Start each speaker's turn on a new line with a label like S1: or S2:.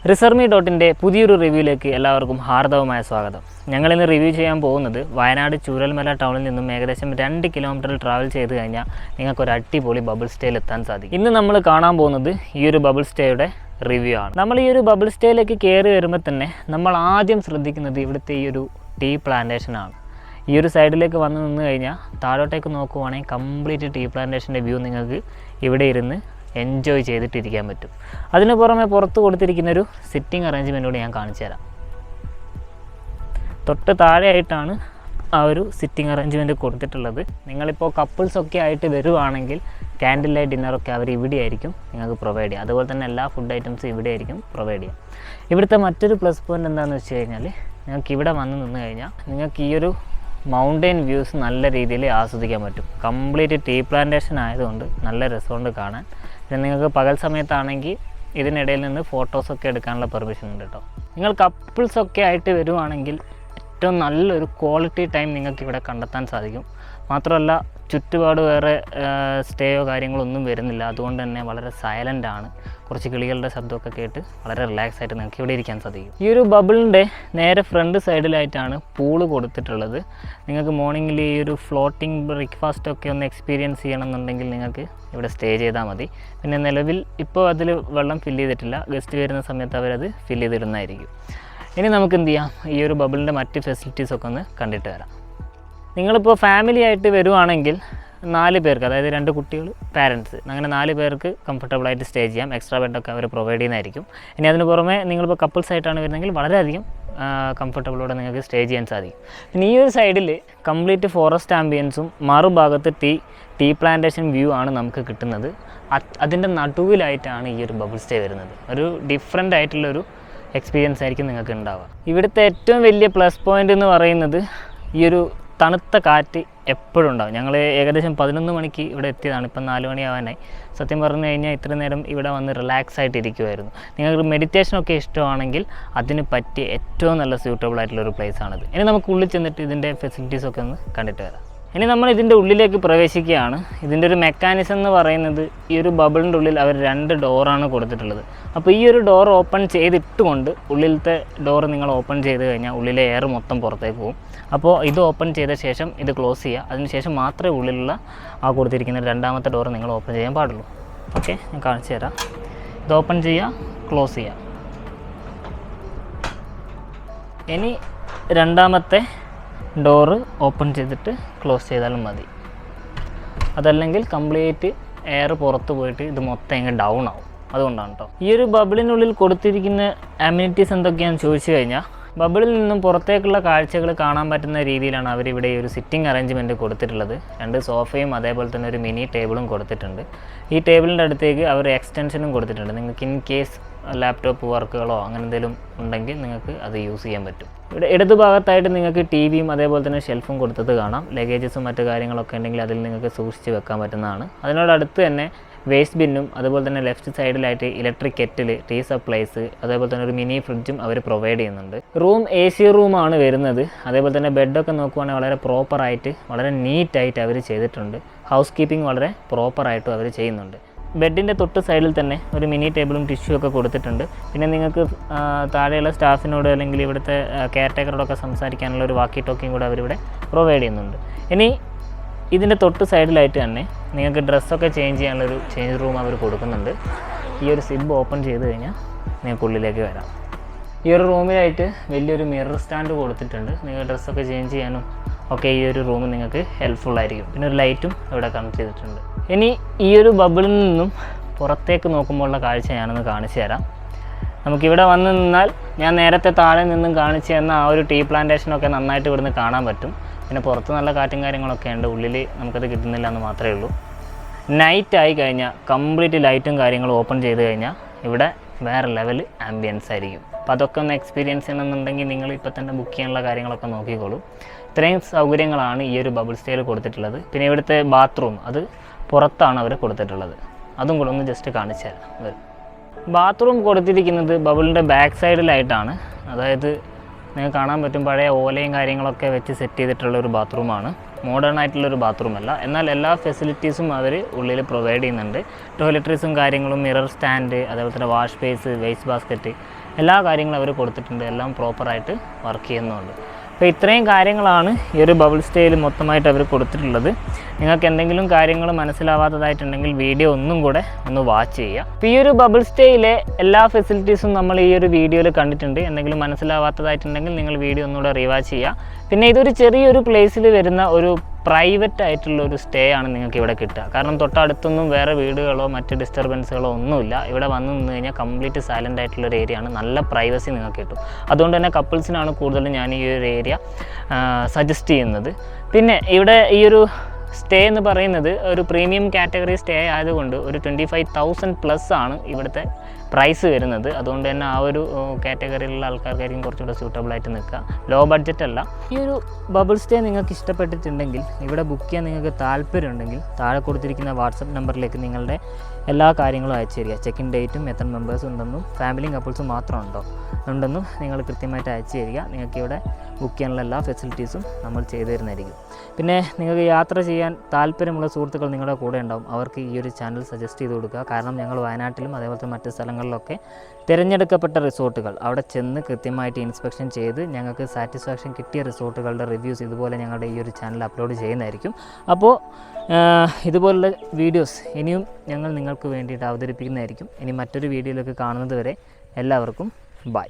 S1: റിസർമി.ന്റെ പുതിയൊരു റിവ്യൂയിലേക്ക് എല്ലാവർക്കും ഹാർദവമായ സ്വാഗതം. ഞങ്ങളിന്ന് റിവ്യൂ ചെയ്യാൻ പോകുന്നത് വയനാട് ചൂരൽമല ടൗണിൽ നിന്നും ഏകദേശം 2 കിലോമീറ്റർ ട്രാവൽ ചെയ്ത് കഴിഞ്ഞാൽ നിങ്ങൾക്കൊരു അടിപൊളി ബബിൾ സ്റ്റേയിൽ എത്താൻ സാധിക്കും. ഇന്ന് നമ്മൾ കാണാൻ പോകുന്നത് ഈ ഒരു ബബിൾ സ്റ്റേയുടെ റിവ്യൂ ആണ്. നമ്മൾ ഈ ഒരു ബബിൾ സ്റ്റേയിലേക്ക് കയറി വരുമ്പോൾ തന്നെ നമ്മൾ ആദ്യം ശ്രദ്ധിക്കുന്നത് ഇവിടുത്തെ ഈ ഒരു ടീ പ്ലാന്റേഷൻ ആണ്. ഈ ഒരു സൈഡിലേക്ക് വന്ന് നിന്ന് കഴിഞ്ഞാൽ താഴോട്ടേക്ക് നോക്കുവാണെങ്കിൽ കംപ്ലീറ്റ് ടീ പ്ലാന്റേഷൻ്റെ വ്യൂ നിങ്ങൾക്ക് ഇവിടെ ഇരുന്ന് എൻജോയ് ചെയ്തിട്ടിരിക്കാൻ പറ്റും. അതിന് പുറമെ പുറത്ത് കൊടുത്തിരിക്കുന്നൊരു സിറ്റിംഗ് അറേഞ്ച്മെൻറ്റോട് ഞാൻ കാണിച്ചു തരാം. തൊട്ട് താഴെയായിട്ടാണ് ആ ഒരു സിറ്റിംഗ് അറേഞ്ച്മെൻറ്റ് കൊടുത്തിട്ടുള്ളത്. നിങ്ങളിപ്പോൾ കപ്പിൾസൊക്കെ ആയിട്ട് വരുവാണെങ്കിൽ ക്യാൻഡിൽ ലൈറ്റ് ഡിന്നറൊക്കെ അവർ ഇവിടെ ആയിരിക്കും നിങ്ങൾക്ക് പ്രൊവൈഡ് ചെയ്യുക. അതുപോലെ തന്നെ എല്ലാ ഫുഡ് ഐറ്റംസും ഇവിടെ ആയിരിക്കും പ്രൊവൈഡ് ചെയ്യുക. ഇവിടുത്തെ മറ്റൊരു പ്ലസ് പോയിൻ്റ് എന്താണെന്ന് വെച്ച് കഴിഞ്ഞാൽ നിങ്ങൾക്ക് ഇവിടെ വന്ന് നിന്ന് കഴിഞ്ഞാൽ നിങ്ങൾക്ക് ഈ ഒരു മൗണ്ടെയിൻ വ്യൂസ് നല്ല രീതിയിൽ ആസ്വദിക്കാൻ പറ്റും. കംപ്ലീറ്റ് ടീ പ്ലാന്റേഷൻ ആയതുകൊണ്ട് നല്ല രസമുണ്ട് കാണാൻ. പിന്നെ നിങ്ങൾക്ക് പകൽ സമയത്താണെങ്കിൽ ഇതിനിടയിൽ നിന്ന് ഫോട്ടോസൊക്കെ എടുക്കാനുള്ള പെർമിഷൻ ഉണ്ട് കേട്ടോ. നിങ്ങൾ കപ്പിൾസൊക്കെ ആയിട്ട് വരുവാണെങ്കിൽ ഏറ്റവും നല്ലൊരു ക്വാളിറ്റി ടൈം നിങ്ങൾക്ക് ഇവിടെ കണ്ടെത്താൻ സാധിക്കും. മാത്രമല്ല ചുറ്റുപാട് വേറെ സ്റ്റേയോ കാര്യങ്ങളൊന്നും വരുന്നില്ല. അതുകൊണ്ട് തന്നെ വളരെ സൈലൻ്റ് ആണ്. കുറച്ച് കിളികളുടെ ശബ്ദമൊക്കെ കേട്ട് വളരെ റിലാക്സ് ആയിട്ട് നിങ്ങൾക്ക് ഇവിടെ ഇരിക്കാൻ സാധിക്കും. ഈ ഒരു ബബിളിൻ്റെ നേരെ ഫ്രണ്ട് സൈഡിലായിട്ടാണ് പൂള് കൊടുത്തിട്ടുള്ളത്. നിങ്ങൾക്ക് മോർണിംഗിൽ ഈ ഒരു ഫ്ലോട്ടിംഗ് ബ്രേക്ക്ഫാസ്റ്റൊക്കെ ഒന്ന് എക്സ്പീരിയൻസ് ചെയ്യണമെന്നുണ്ടെങ്കിൽ നിങ്ങൾക്ക് ഇവിടെ സ്റ്റേ ചെയ്താൽ മതി. പിന്നെ നിലവിൽ ഇപ്പോൾ അതിൽ വെള്ളം ഫില്ല് ചെയ്തിട്ടില്ല. ഗസ്റ്റ് വരുന്ന സമയത്ത് അവരത് ഫില്ല് ചെയ്തിടുന്നതായിരിക്കും. ഇനി നമുക്ക് എന്ത് ചെയ്യാം, ഈ ഒരു ബബിളിൻ്റെ മറ്റ് ഫെസിലിറ്റീസൊക്കെ ഒന്ന് കണ്ടിട്ട് വരാം. നിങ്ങളിപ്പോൾ ഫാമിലി ആയിട്ട് വരുവാണെങ്കിൽ 4 പേർക്ക്, അതായത് 2 കുട്ടികൾ, പാരൻസ്, അങ്ങനെ 4 പേർക്ക് കംഫർട്ടബിളായിട്ട് സ്റ്റേ ചെയ്യാം. എക്സ്ട്രാ ബെഡൊക്കെ അവർ പ്രൊവൈഡ് ചെയ്യുന്നതായിരിക്കും. ഇനി അതിന് പുറമെ നിങ്ങളിപ്പോൾ കപ്പിൾസ് ആയിട്ടാണ് വരുന്നതെങ്കിൽ വളരെയധികം കംഫർട്ടബിളോടെ നിങ്ങൾക്ക് സ്റ്റേ ചെയ്യാൻ സാധിക്കും. പിന്നെ ഈ ഒരു സൈഡിൽ കംപ്ലീറ്റ് ഫോറസ്റ്റ് ആംബിയൻസും മറുഭാഗത്ത് ടീ പ്ലാന്റേഷൻ വ്യൂ ആണ് നമുക്ക് കിട്ടുന്നത്. അതിൻ്റെ നടുവിലായിട്ടാണ് ഈ ഒരു ബബിൾ സ്റ്റേ വരുന്നത്. ഒരു ഡിഫറെൻ്റ് ആയിട്ടുള്ളൊരു എക്സ്പീരിയൻസ് ആയിരിക്കും നിങ്ങൾക്ക് ഉണ്ടാവുക. ഇവിടുത്തെ ഏറ്റവും വലിയ പ്ലസ് പോയിൻ്റ് എന്ന് പറയുന്നത് ഈ ഒരു തണുത്ത കാറ്റ് എപ്പോഴും ഉണ്ടാകും. ഞങ്ങൾ ഏകദേശം 11 മണിക്ക് ഇവിടെ എത്തിയതാണ്. ഇപ്പം 4 മണിയാവാനായി. സത്യം പറഞ്ഞു കഴിഞ്ഞാൽ ഇത്ര നേരം ഇവിടെ വന്ന് റിലാക്സ് ആയിട്ട് ഇരിക്കുമായിരുന്നു. നിങ്ങൾക്ക് മെഡിറ്റേഷനൊക്കെ ഇഷ്ടമാണെങ്കിൽ അതിന് പറ്റിയ ഏറ്റവും നല്ല സ്യൂട്ടബിൾ ആയിട്ടുള്ളൊരു പ്ലേസാണിത്. ഇനി നമുക്ക് ഉള്ളിൽ ചെന്നിട്ട് ഇതിൻ്റെ ഫെസിലിറ്റീസൊക്കെ ഒന്ന് കണ്ടിട്ട് വരാം. ഇനി നമ്മൾ ഇതിൻ്റെ ഉള്ളിലേക്ക് പ്രവേശിക്കുകയാണ്. ഇതിൻ്റെ ഒരു മെക്കാനിസം എന്ന് പറയുന്നത് ഈ ഒരു ബബിളിൻ്റെ ഉള്ളിൽ അവർ 2 ഡോറാണ് കൊടുത്തിട്ടുള്ളത്. അപ്പോൾ ഈ ഒരു ഡോർ ഓപ്പൺ ചെയ്തിട്ടുകൊണ്ട് ഉള്ളിലത്തെ ഡോർ നിങ്ങൾ ഓപ്പൺ ചെയ്ത് കഴിഞ്ഞാൽ ഉള്ളിലെ എയർ മൊത്തം പുറത്തേക്ക് പോകും. അപ്പോൾ ഇത് ഓപ്പൺ ചെയ്ത ശേഷം ഇത് ക്ലോസ് ചെയ്യുക. അതിനുശേഷം മാത്രമേ ഉള്ളിലുള്ള ആ കൊടുത്തിരിക്കുന്ന 2ാമത്തെ ഡോർ നിങ്ങൾ ഓപ്പൺ ചെയ്യാൻ പാടുള്ളൂ. ഓക്കെ, ഞാൻ കാണിച്ചു തരാം. ഇത് ഓപ്പൺ ചെയ്യുക, ക്ലോസ് ചെയ്യുക. ഇനി 2ാമത്തെ ഡോറ് ഓപ്പൺ ചെയ്തിട്ട് ക്ലോസ് ചെയ്താലും മതി. അതല്ലെങ്കിൽ കംപ്ലീറ്റ് എയർ പുറത്ത് പോയിട്ട് ഇത് മൊത്തം ഇങ്ങനെ ഡൗൺ ആവും. അതുകൊണ്ടാണ് കേട്ടോ. ഈ ഒരു ബബിളിനുള്ളിൽ കൊടുത്തിരിക്കുന്ന അമ്യൂണിറ്റീസ് എന്തൊക്കെയാണെന്ന് ചോദിച്ചു കഴിഞ്ഞാൽ ബബിളിൽ നിന്നും പുറത്തേക്കുള്ള കാഴ്ചകൾ കാണാൻ പറ്റുന്ന രീതിയിലാണ് അവരിവിടെ ഒരു സിറ്റിംഗ് അറേഞ്ച്മെൻറ്റ് കൊടുത്തിട്ടുള്ളത്. 2 സോഫയും അതേപോലെ തന്നെ ഒരു മിനി ടേബിളും കൊടുത്തിട്ടുണ്ട്. ഈ ടേബിളിൻ്റെ അടുത്തേക്ക് അവർ എക്സ്റ്റൻഷനും കൊടുത്തിട്ടുണ്ട്. നിങ്ങൾക്ക് ഇൻ കേസ് ലാപ്ടോപ്പ് വർക്കുകളോ അങ്ങനെ എന്തെങ്കിലും ഉണ്ടെങ്കിൽ നിങ്ങൾക്ക് അത് യൂസ് ചെയ്യാൻ പറ്റും. ഇവിടെ ഇടതുഭാഗത്തായിട്ട് നിങ്ങൾക്ക് ടി വിയും അതേപോലെ തന്നെ ഷെൽഫും കൊടുത്തത് കാണാം. ലഗേജസും മറ്റു കാര്യങ്ങളൊക്കെ ഉണ്ടെങ്കിൽ അതിൽ നിങ്ങൾക്ക് സൂക്ഷിച്ച് വെക്കാൻ പറ്റുന്നതാണ്. അതിനോടടുത്ത് തന്നെ വേസ്റ്റ് ബിന്നും അതുപോലെ തന്നെ ലെഫ്റ്റ് സൈഡിലായിട്ട് ഇലക്ട്രിക് കെറ്റിൽ, ടീ സപ്ലൈസ്, അതേപോലെ തന്നെ ഒരു മിനി ഫ്രിഡ്ജും അവർ പ്രൊവൈഡ് ചെയ്യുന്നുണ്ട്. റൂം AC റൂമാണ് വരുന്നത്. അതേപോലെ തന്നെ ബെഡൊക്കെ നോക്കുവാണെങ്കിൽ വളരെ പ്രോപ്പറായിട്ട് വളരെ നീറ്റായിട്ട് അവർ ചെയ്തിട്ടുണ്ട്. ഹൗസ് കീപ്പിംഗ് വളരെ പ്രോപ്പറായിട്ടും അവർ ചെയ്യുന്നുണ്ട്. ബെഡിൻ്റെ തൊട്ട് സൈഡിൽ തന്നെ ഒരു മിനി ടേബിളും ടിഷ്യൂ ഒക്കെ കൊടുത്തിട്ടുണ്ട്. പിന്നെ നിങ്ങൾക്ക് താഴെയുള്ള സ്റ്റാഫിനോട് അല്ലെങ്കിൽ ഇവിടുത്തെ കെയർ ടേക്കറോടൊക്കെ സംസാരിക്കാനുള്ള ഒരു വാക്കി ടോക്കിയും കൂടെ അവരിവിടെ പ്രൊവൈഡ് ചെയ്യുന്നുണ്ട്. ഇനി ഇതിൻ്റെ തൊട്ട് സൈഡിലായിട്ട് തന്നെ നിങ്ങൾക്ക് ഡ്രസ്സൊക്കെ ചേഞ്ച് ചെയ്യാനുള്ളൊരു ചേഞ്ച് റൂം അവർ കൊടുക്കുന്നുണ്ട്. ഈ ഒരു സിബ് ഓപ്പൺ ചെയ്ത് കഴിഞ്ഞാൽ നിങ്ങൾക്ക് ഉള്ളിലേക്ക് വരാം. ഈ ഒരു റൂമിലായിട്ട് വലിയൊരു മിറർ സ്റ്റാൻഡ് കൊടുത്തിട്ടുണ്ട്. നിങ്ങൾ ഡ്രസ്സൊക്കെ ചേഞ്ച് ചെയ്യാനും ഒക്കെ ഈ ഒരു റൂം നിങ്ങൾക്ക് ഹെൽപ്ഫുള്ളായിരിക്കും. പിന്നെ ഒരു ലൈറ്റും ഇവിടെ കണക്ട് ചെയ്തിട്ടുണ്ട്. ഇനി ഈ ഒരു ബബിളിൽ നിന്നും പുറത്തേക്ക് നോക്കുമ്പോഴുള്ള കാഴ്ച ഞാനൊന്ന് കാണിച്ചു തരാം. നമുക്കിവിടെ വന്ന് നിന്നാൽ ഞാൻ നേരത്തെ താഴെ നിന്നും കാണിച്ചു തന്ന ആ ഒരു ടീ പ്ലാന്റേഷനൊക്കെ നന്നായിട്ട് ഇവിടുന്ന് കാണാൻ പറ്റും. പിന്നെ പുറത്ത് നല്ല കാറ്റും കാര്യങ്ങളൊക്കെ ഉണ്ട്. ഉള്ളിൽ നമുക്കത് കിട്ടുന്നില്ല എന്ന് മാത്രമേ ഉള്ളൂ. നൈറ്റ് ആയി കഴിഞ്ഞാൽ കംപ്ലീറ്റ് ലൈറ്റും കാര്യങ്ങളും ഓപ്പൺ ചെയ്ത് കഴിഞ്ഞാൽ ഇവിടെ വേറെ ലെവൽ ആംബിയൻസ് ആയിരിക്കും. അപ്പോൾ അതൊക്കെ ഒന്ന് എക്സ്പീരിയൻസ് ചെയ്യണമെന്നുണ്ടെങ്കിൽ നിങ്ങൾ ഇപ്പോൾ തന്നെ ബുക്ക് ചെയ്യാനുള്ള കാര്യങ്ങളൊക്കെ നോക്കിക്കോളൂ. ഇത്രയും സൗകര്യങ്ങളാണ് ഈ ഒരു ബബിൾ സ്റ്റേയിൽ കൊടുത്തിട്ടുള്ളത്. പിന്നെ ഇവിടുത്തെ ബാത്റൂം അത് പുറത്താണ് അവർ കൊടുത്തിട്ടുള്ളത്. അതും കൂടെ ഒന്ന് ജസ്റ്റ് കാണിച്ചു തരാം. ബാത്റൂം കൊടുത്തിരിക്കുന്നത് ബബിളിൻ്റെ ബാക്ക് സൈഡിലായിട്ടാണ്. അതായത് നിങ്ങൾക്ക് കാണാൻ പറ്റും പഴയ ഓലയും കാര്യങ്ങളൊക്കെ വെച്ച് സെറ്റ് ചെയ്തിട്ടുള്ള ഒരു ബാത്റൂമാണ്. മോഡേൺ ആയിട്ടുള്ളൊരു ബാത്റൂം അല്ല, എന്നാൽ എല്ലാ ഫെസിലിറ്റീസും അവർ ഉള്ളിൽ പ്രൊവൈഡ് ചെയ്യുന്നുണ്ട്. ടോയ്ലറ്ററീസും കാര്യങ്ങളും, മിറർ സ്റ്റാൻഡ്, അതേപോലെ തന്നെ വാഷ് ബേസ്, വേസ്റ്റ് ബാസ്ക്കറ്റ്, എല്ലാ കാര്യങ്ങളും അവർ കൊടുത്തിട്ടുണ്ട്. എല്ലാം പ്രോപ്പറായിട്ട് വർക്ക് ചെയ്യുന്നുണ്ട്. അപ്പോൾ ഇത്രയും കാര്യങ്ങളാണ് ഈ ഒരു ബബിൾ സ്റ്റേയിൽ മൊത്തമായിട്ട് അവർ കൊടുത്തിട്ടുള്ളത്. നിങ്ങൾക്ക് എന്തെങ്കിലും കാര്യങ്ങൾ മനസ്സിലാവാത്തതായിട്ടുണ്ടെങ്കിൽ വീഡിയോ ഒന്നും കൂടെ ഒന്ന് വാച്ച് ചെയ്യുക. അപ്പോൾ ഈ ഒരു ബബിൾ സ്റ്റേയിലെ എല്ലാ ഫെസിലിറ്റീസും നമ്മൾ ഈ ഒരു വീഡിയോയിൽ കണ്ടിട്ടുണ്ട്. എന്തെങ്കിലും മനസ്സിലാവാത്തതായിട്ടുണ്ടെങ്കിൽ നിങ്ങൾ വീഡിയോ ഒന്നുകൂടെ റീവാച്ച് ചെയ്യുക. പിന്നെ ഇതൊരു ചെറിയൊരു പ്ലേസിൽ വരുന്ന ഒരു പ്രൈവറ്റ് ആയിട്ടുള്ള ഒരു സ്റ്റേ ആണ് നിങ്ങൾക്ക് ഇവിടെ കിട്ടുക. കാരണം തൊട്ടടുത്തൊന്നും വേറെ വീടുകളോ മറ്റ് ഡിസ്റ്റർബൻസുകളോ ഒന്നുമില്ല. ഇവിടെ വന്ന് നിന്ന് കഴിഞ്ഞാൽ കംപ്ലീറ്റ് സൈലൻ്റ് ആയിട്ടുള്ളൊരു ഏരിയ ആണ്. നല്ല പ്രൈവസി നിങ്ങൾക്ക് കിട്ടും. അതുകൊണ്ട് തന്നെ കപ്പിൾസിനാണ് കൂടുതലും ഞാൻ ഈ ഒരു ഏരിയ സജസ്റ്റ് ചെയ്യുന്നത്. പിന്നെ ഇവിടെ ഈ ഒരു സ്റ്റേ എന്ന് പറയുന്നത് ഒരു പ്രീമിയം കാറ്റഗറി സ്റ്റേ ആയതുകൊണ്ട് ഒരു 25,000+ ആണ് ഇവിടുത്തെ പ്രൈസ് വരുന്നത്. അതുകൊണ്ട് തന്നെ ആ ഒരു കാറ്റഗറിയിലുള്ള ആൾക്കാർക്കായിരിക്കും കുറച്ചുകൂടെ സ്യൂട്ടബിളായിട്ട് നിൽക്കുക. ലോ ബഡ്ജറ്റ് അല്ല. ഈ ഒരു ബബിൾ സ്റ്റേ നിങ്ങൾക്ക് ഇഷ്ടപ്പെട്ടിട്ടുണ്ടെങ്കിൽ, ഇവിടെ ബുക്ക് ചെയ്യാൻ നിങ്ങൾക്ക് താല്പര്യമുണ്ടെങ്കിൽ, താഴെ കൊടുത്തിരിക്കുന്ന വാട്സപ്പ് നമ്പറിലേക്ക് നിങ്ങളുടെ എല്ലാ കാര്യങ്ങളും അയച്ചു തരിക. ചെക്ക് ഇൻ ഡേറ്റും എത്ര മെമ്പേഴ്സ് ഉണ്ടെന്നും ഫാമിലിയും കപ്പിൾസും മാത്രം ഉണ്ടെന്നും നിങ്ങൾ കൃത്യമായിട്ട് അയച്ചു തരിക. നിങ്ങൾക്ക് ഇവിടെ ബുക്ക് ചെയ്യാനുള്ള എല്ലാ ഫെസിലിറ്റീസും നമ്മൾ ചെയ്തു തരുന്നതായിരിക്കും. പിന്നെ നിങ്ങൾക്ക് യാത്ര ചെയ്യാൻ താല്പര്യമുള്ള സുഹൃത്തുക്കൾ നിങ്ങളുടെ കൂടെ ഉണ്ടാവും. അവർക്ക് ഈ ഒരു ചാനൽ സജസ്റ്റ് ചെയ്ത് കൊടുക്കുക. കാരണം ഞങ്ങൾ വയനാട്ടിലും അതേപോലത്തെ മറ്റ് സ്ഥലങ്ങളിലൊക്കെ തിരഞ്ഞെടുക്കപ്പെട്ട റിസോർട്ടുകൾ അവിടെ ചെന്ന് കൃത്യമായിട്ട് ഇൻസ്പെക്ഷൻ ചെയ്ത് ഞങ്ങൾക്ക് സാറ്റിസ്ഫാക്ഷൻ കിട്ടിയ റിസോർട്ടുകളുടെ റിവ്യൂസ് ഇതുപോലെ ഞങ്ങളുടെ ഈ ഒരു ചാനൽ അപ്ലോഡ് ചെയ്യുന്നതായിരിക്കും. അപ്പോൾ ഇതുപോലുള്ള വീഡിയോസ് ഇനിയും ഞങ്ങൾ നിങ്ങൾക്ക് വേണ്ടിയിട്ട് അവതരിപ്പിക്കുന്നതായിരിക്കും. ഇനി മറ്റൊരു വീഡിയോയിലൊക്കെ കാണുന്നത് വരെ എല്ലാവർക്കും ബൈ.